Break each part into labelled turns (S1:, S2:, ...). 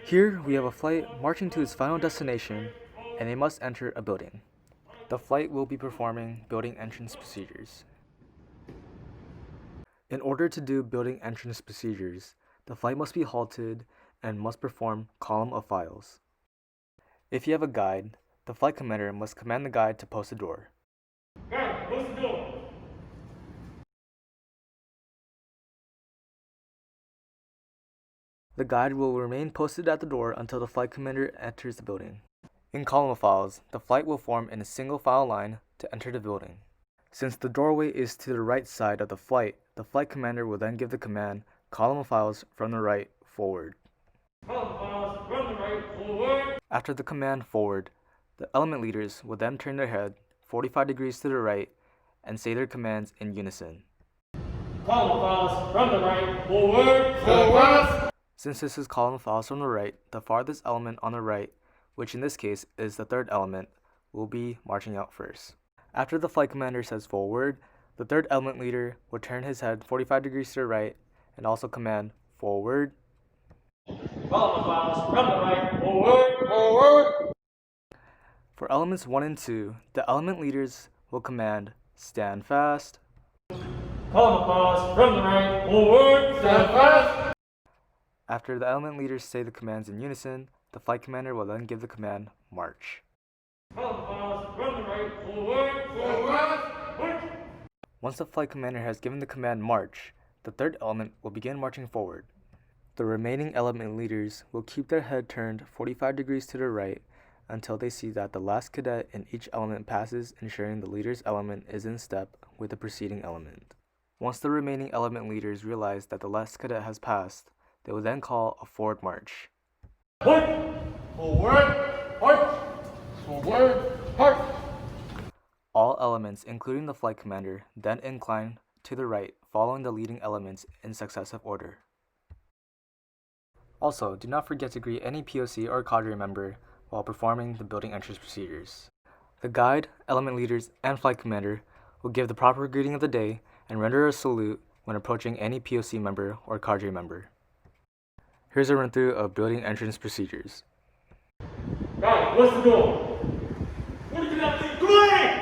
S1: Here we have a flight marching to its final destination, and they must enter a building. The flight will be performing building entrance procedures. In order to do building entrance procedures, the flight must be halted and must perform column of files. If you have a guide, the flight commander must command the guide to post the door.
S2: Guide, post the door.
S1: The guide will remain posted at the door until the flight commander enters the building. In column of files, the flight will form in a single file line to enter the building. Since the doorway is to the right side of the flight commander will then give the command, column of files from the right, forward.
S2: Column of files from the right, forward.
S1: After the command forward, the element leaders will then turn their head 45 degrees to the right and say their commands in unison.
S2: Column of files from the right, forward, forward.
S1: Since this is column of files from the right, the farthest element on the right, which in this case is the third element, will be marching out first. After the flight commander says forward, the third element leader will turn his head 45 degrees to the right and also command forward.
S2: Column of files from the right, forward, forward.
S1: For elements 1 and 2, the element leaders will command stand fast.
S2: Column of files from the right, forward, stand fast.
S1: After the element leaders say the commands in unison, the flight commander will then give the command march.
S2: Column of files from the right, forward, forward, march.
S1: Once the flight commander has given the command march, the third element will begin marching forward. The remaining element leaders will keep their head turned 45 degrees to the right until they see that the last cadet in each element passes, ensuring the leader's element is in step with the preceding element. Once the remaining element leaders realize that the last cadet has passed, they will then call a forward march.
S2: Forward, march, forward, march.
S1: All elements, including the flight commander, then incline to the right, following the leading elements in successive order. Also, do not forget to greet any POC or cadre member while performing the building entrance procedures. The guide, element leaders, and flight commander will give the proper greeting of the day and render a salute when approaching any POC member or cadre member. Here's a run-through of building entrance procedures.
S2: Guide, what's the door? What did you not think? Good morning!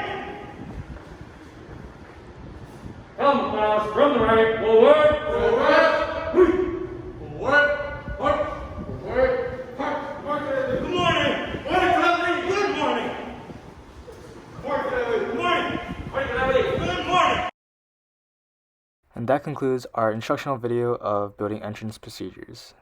S2: Column of files from the right, forward, forward, forward, march, forward, march, march. Good morning! Morning, Bradley! Good morning! Morning, Bradley! Good morning! Morning, Bradley! Good morning!
S1: And that concludes our instructional video of building entrance procedures.